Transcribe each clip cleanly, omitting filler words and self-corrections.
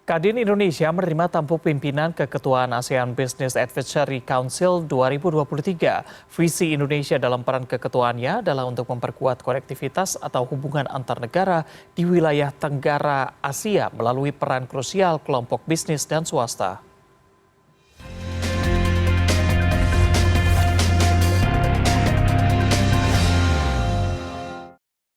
Kadin Indonesia menerima tampuk pimpinan keketuaan ASEAN Business Advisory Council 2023. Visi Indonesia dalam peran keketuaannya adalah untuk memperkuat konektivitas atau hubungan antar negara di wilayah Tenggara Asia melalui peran krusial kelompok bisnis dan swasta.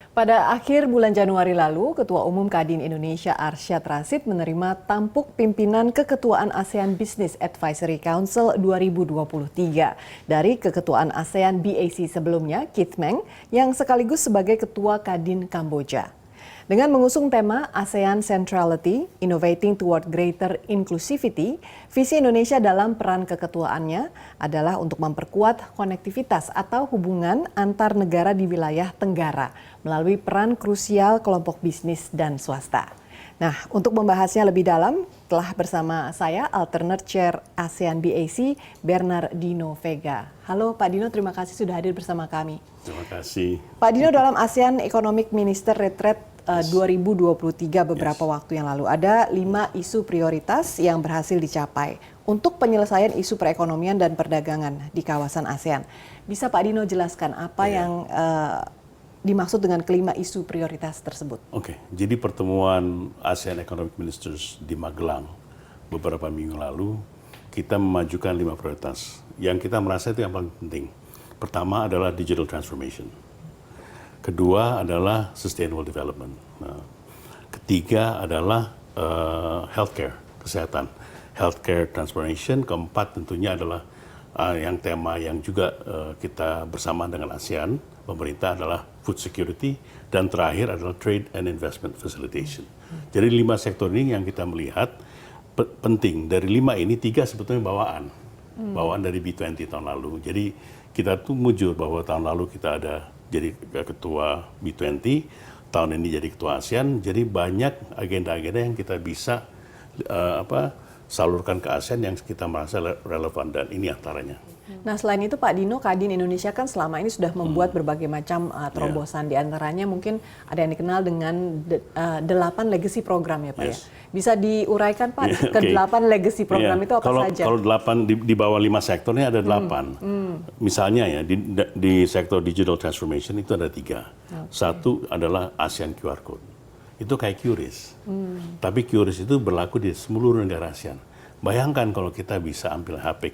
Pada akhir bulan Januari lalu, Ketua Umum Kadin Indonesia Arsyad Rashid menerima tampuk pimpinan keketuaan ASEAN Business Advisory Council 2023 dari keketuaan ASEAN BAC sebelumnya, Keith Meng, yang sekaligus sebagai Ketua Kadin Kamboja. Dengan mengusung tema ASEAN Centrality, Innovating Toward Greater Inclusivity, visi Indonesia dalam peran keketuaannya adalah untuk memperkuat konektivitas atau hubungan antar negara di wilayah Tenggara melalui peran krusial kelompok bisnis dan swasta. Nah, untuk membahasnya lebih dalam, telah bersama saya Alternate Chair ASEAN BAC, Bernardino Vega. Halo Pak Dino, terima kasih sudah hadir bersama kami. Terima kasih. Pak Dino, dalam ASEAN Economic Minister Retreat 2023 beberapa waktu yang lalu, ada 5 isu prioritas yang berhasil dicapai untuk penyelesaian isu perekonomian dan perdagangan di kawasan ASEAN. Bisa Pak Dino jelaskan apa yang dimaksud dengan kelima isu prioritas tersebut? Oke, jadi pertemuan ASEAN Economic Ministers di Magelang beberapa minggu lalu, kita memajukan 5 prioritas. Yang kita merasa itu yang paling penting. Pertama adalah digital transformation. Kedua adalah sustainable development. Nah, ketiga adalah healthcare, kesehatan. Healthcare transformation. Keempat tentunya adalah yang tema yang juga kita bersama dengan ASEAN, pemerintah adalah food security, dan terakhir adalah trade and investment facilitation. Jadi 5 sektor ini yang kita melihat penting. Dari 5 ini 3 sebetulnya bawaan dari B20 tahun lalu. Jadi kita tuh mujur bahwa tahun lalu kita ada jadi ketua B20, tahun ini jadi ketua ASEAN, jadi banyak agenda-agenda yang kita bisa salurkan ke ASEAN yang kita merasa relevan, dan ini antaranya. Nah, selain itu Pak Dino, Kadin Indonesia kan selama ini sudah membuat berbagai macam terobosan. Di antaranya mungkin ada yang dikenal dengan 8 legacy program ya Pak ya. Bisa diuraikan Pak, ke 8 legacy program itu apa saja? Kalau 8 di bawah 5 sektor ini ada 8. Misalnya ya, di sektor digital transformation itu ada 3. Satu adalah ASEAN QR Code. Itu kayak QRIS. Tapi QRIS itu berlaku di seluruh negara ASEAN. Bayangkan kalau kita bisa ambil HP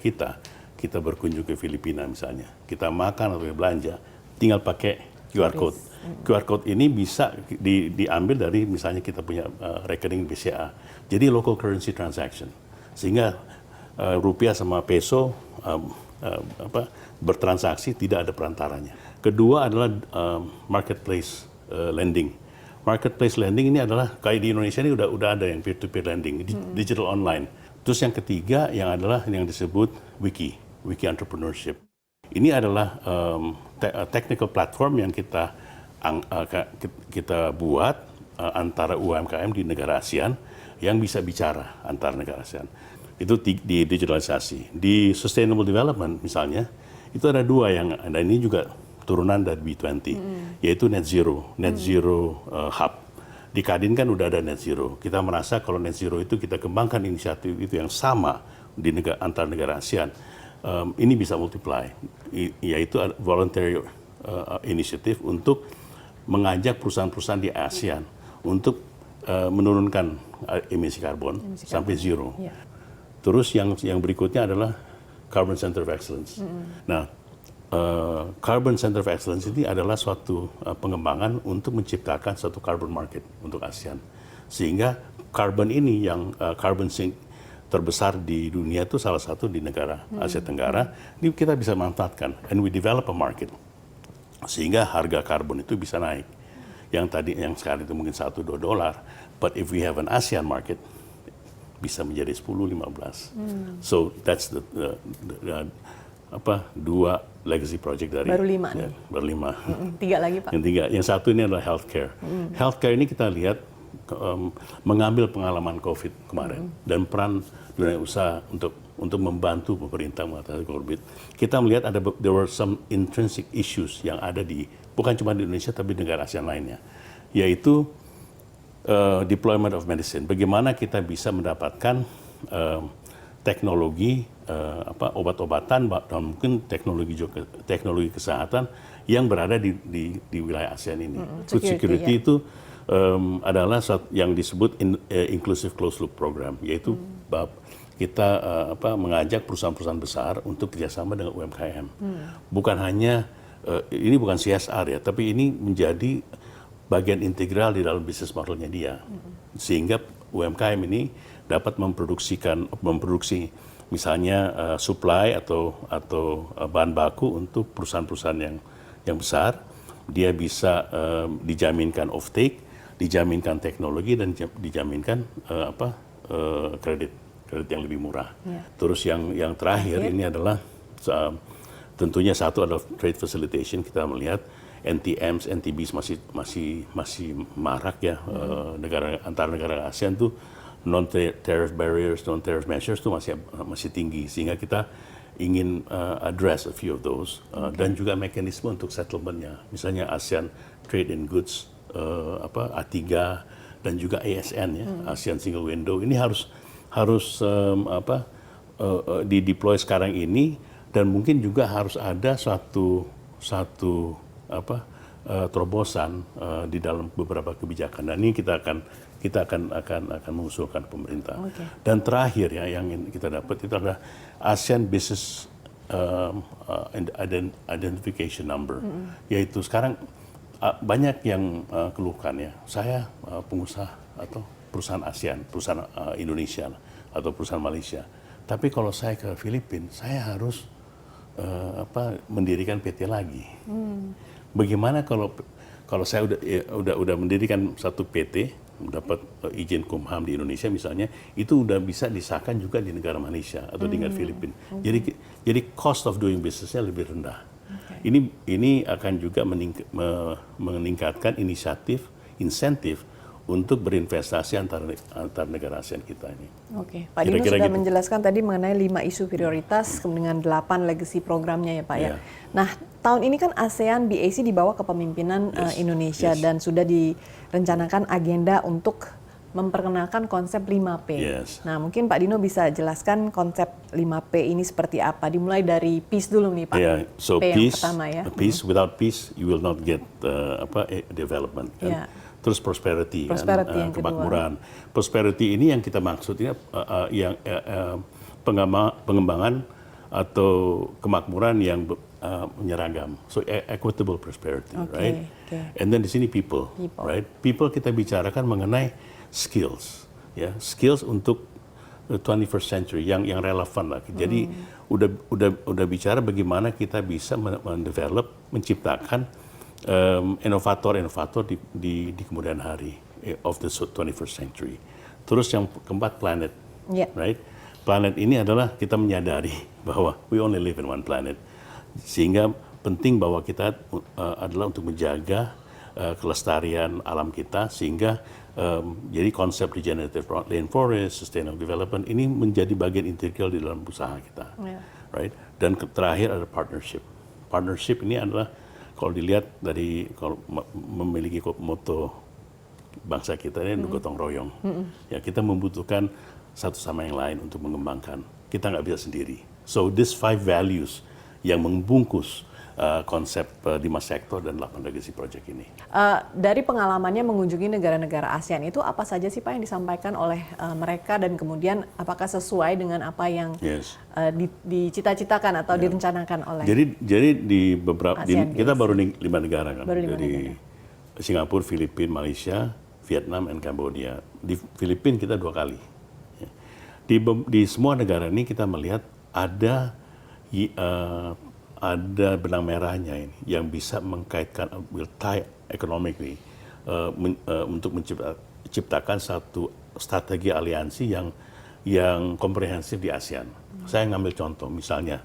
kita berkunjung ke Filipina misalnya, kita makan atau belanja, tinggal pakai QR Code. QR Code ini bisa diambil dari misalnya kita punya rekening BCA. Jadi local currency transaction. Sehingga rupiah sama peso bertransaksi, tidak ada perantaranya. Kedua adalah marketplace lending. Marketplace lending ini adalah kayak di Indonesia ini udah ada yang peer-to-peer lending, digital online. Terus yang ketiga yang adalah yang disebut Wiki Entrepreneurship. Ini adalah technical platform yang kita buat antara UMKM di negara ASEAN yang bisa bicara antar negara ASEAN. Itu di digitalisasi. Di sustainable development misalnya, itu ada 2 yang ada, ini juga turunan dari B20, yaitu net zero hub. Di Kadin kan udah ada net zero. Kita merasa kalau net zero itu kita kembangkan inisiatif itu yang sama di antar negara ASEAN. Ini bisa multiply, yaitu voluntary initiative untuk mengajak perusahaan-perusahaan di ASEAN untuk menurunkan emisi karbon sampai zero. Terus yang berikutnya adalah Carbon Center of Excellence. Nah, Carbon Center of Excellence ini adalah suatu pengembangan untuk menciptakan suatu carbon market untuk ASEAN. Sehingga carbon ini yang carbon sink terbesar di dunia itu salah satu di negara Asia Tenggara, ini kita bisa manfaatkan, and we develop a market sehingga harga karbon itu bisa naik. Yang sekarang itu mungkin $1-2, but if we have an ASEAN market bisa menjadi 10-15. So that's the 2 legacy project dari baru 5 nih. Baru 5. 3 lagi Pak. Yang satu ini adalah healthcare. Healthcare ini kita lihat mengambil pengalaman COVID kemarin dan peran dunia usaha untuk membantu pemerintah mengatasi COVID. Kita melihat there were some intrinsic issues yang ada bukan cuma di Indonesia tapi di negara ASEAN lainnya, yaitu deployment of medicine. Bagaimana kita bisa mendapatkan teknologi obat-obatan dan mungkin teknologi kesehatan yang berada di wilayah ASEAN ini. Food security itu adalah yang disebut inclusive closed loop program, yaitu kita mengajak perusahaan-perusahaan besar untuk kerjasama dengan UMKM. Bukan hanya ini bukan CSR ya, tapi ini menjadi bagian integral di dalam bisnis modelnya dia, sehingga UMKM ini dapat memproduksi misalnya supply atau bahan baku untuk perusahaan-perusahaan yang besar. Dia bisa dijaminkan offtake, dijaminkan teknologi, dan dijaminkan kredit yang lebih murah. Terus yang terakhir ini adalah tentunya satu adalah trade facilitation. Kita melihat NTMs, NTBs masih marak ya. Antara negara ASEAN tuh non-tariff barriers, non-tariff measures tuh masih tinggi, sehingga kita ingin address a few of those, dan juga mekanisme untuk settlementnya, misalnya ASEAN Trade in Goods, A3 dan juga ASN ya, ASEAN Single Window. Ini harus dideploy sekarang ini, dan mungkin juga harus ada satu terobosan di dalam beberapa kebijakan. Dan ini kita akan mengusulkan pemerintah. Dan terakhir ya yang kita dapat itu adalah ASEAN Business Identification Number, yaitu sekarang banyak yang keluhkan ya, saya pengusaha atau perusahaan ASEAN, perusahaan Indonesia atau perusahaan Malaysia, tapi kalau saya ke Filipina saya harus mendirikan PT lagi. Bagaimana kalau saya udah mendirikan satu PT, mendapat izin Kumham di Indonesia misalnya, itu udah bisa disahkan juga di negara Malaysia atau di negara Filipina. Jadi cost of doing business-nya lebih rendah. Ini akan juga meningkatkan insentif untuk berinvestasi antar negara ASEAN kita ini. Oke, Pak Dino sudah menjelaskan tadi mengenai 5 isu prioritas dengan 8 legacy programnya ya Pak ya. Nah, tahun ini kan ASEAN BAC dibawa ke kepemimpinan Indonesia dan sudah direncanakan agenda untuk memperkenalkan konsep 5P. Nah, mungkin Pak Dino bisa jelaskan konsep 5P ini seperti apa. Dimulai dari peace dulu nih Pak. So P peace, yang pertama ya. Peace, without peace you will not get development. Terus prosperity yang kemakmuran. Prosperity ini yang kita maksudnya pengembangan atau kemakmuran yang menyeragam. So equitable prosperity, right? And then di sini people, right? People kita bicarakan mengenai skills, ya, skills untuk 21st century yang relevan lah. Jadi udah bicara bagaimana kita bisa mendevelop, menciptakan inovator di kemudian hari of the 21st century. Terus yang keempat, planet, right? Planet ini adalah kita menyadari bahwa we only live in one planet, sehingga penting bahwa kita adalah untuk menjaga kelestarian alam kita, sehingga jadi konsep regenerative rainforest, sustainable development ini menjadi bagian integral di dalam usaha kita, right? Dan terakhir ada partnership. Partnership ini adalah kalau dilihat dari kalau memiliki moto bangsa kita ini gotong royong, ya kita membutuhkan satu sama yang lain untuk mengembangkan. Kita nggak bisa sendiri. So these 5 values yang membungkus konsep 5 sektor dan 8 legacy project ini. Dari pengalamannya mengunjungi negara-negara ASEAN itu apa saja sih Pak yang disampaikan oleh mereka, dan kemudian apakah sesuai dengan apa yang dicita-citakan atau direncanakan oleh? Jadi di beberapa kita baru 5 negara kan. Dari Singapura, Filipina, Malaysia, Vietnam, dan Kambodia. Di Filipina kita 2 kali. Di semua negara ini kita melihat ada benang merahnya ini yang bisa mengkaitkan, will tie economically untuk menciptakan satu strategi aliansi yang komprehensif di ASEAN. Saya ngambil contoh, misalnya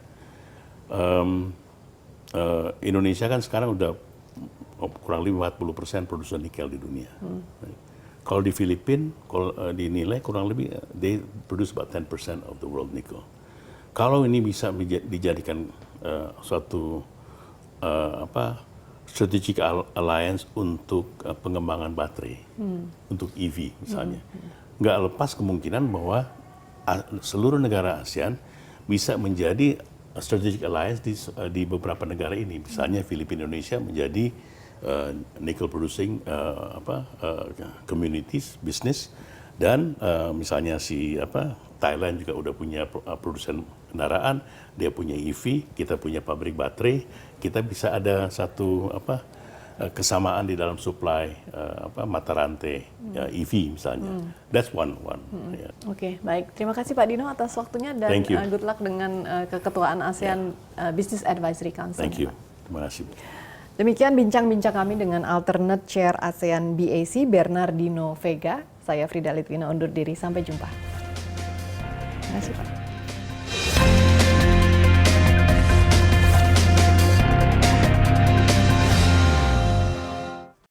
Indonesia kan sekarang udah kurang lebih 40% produsen nikel di dunia. Kalau di Filipina, kalau dinilai kurang lebih they produce about 10% of the world nickel. Kalau ini bisa dijadikan suatu strategic alliance untuk pengembangan baterai, untuk EV misalnya. Nggak lepas kemungkinan bahwa seluruh negara ASEAN bisa menjadi strategic alliance di beberapa negara ini. Misalnya Filipina Indonesia menjadi nickel producing communities business, dan misalnya Thailand juga udah punya produsen kendaraan, dia punya EV, kita punya pabrik baterai, kita bisa ada satu kesamaan di dalam supply mata rantai EV misalnya. That's one. Yeah. Oke, baik. Terima kasih Pak Dino atas waktunya dan Thank you. good luck dengan keketuaan ASEAN Business Advisory Council. Thank you. Terima kasih. Demikian bincang-bincang kami dengan Alternate Chair ASEAN BAC Bernardino Vega. Saya Frida Litwina undur diri. Sampai jumpa. Terima kasih Pak.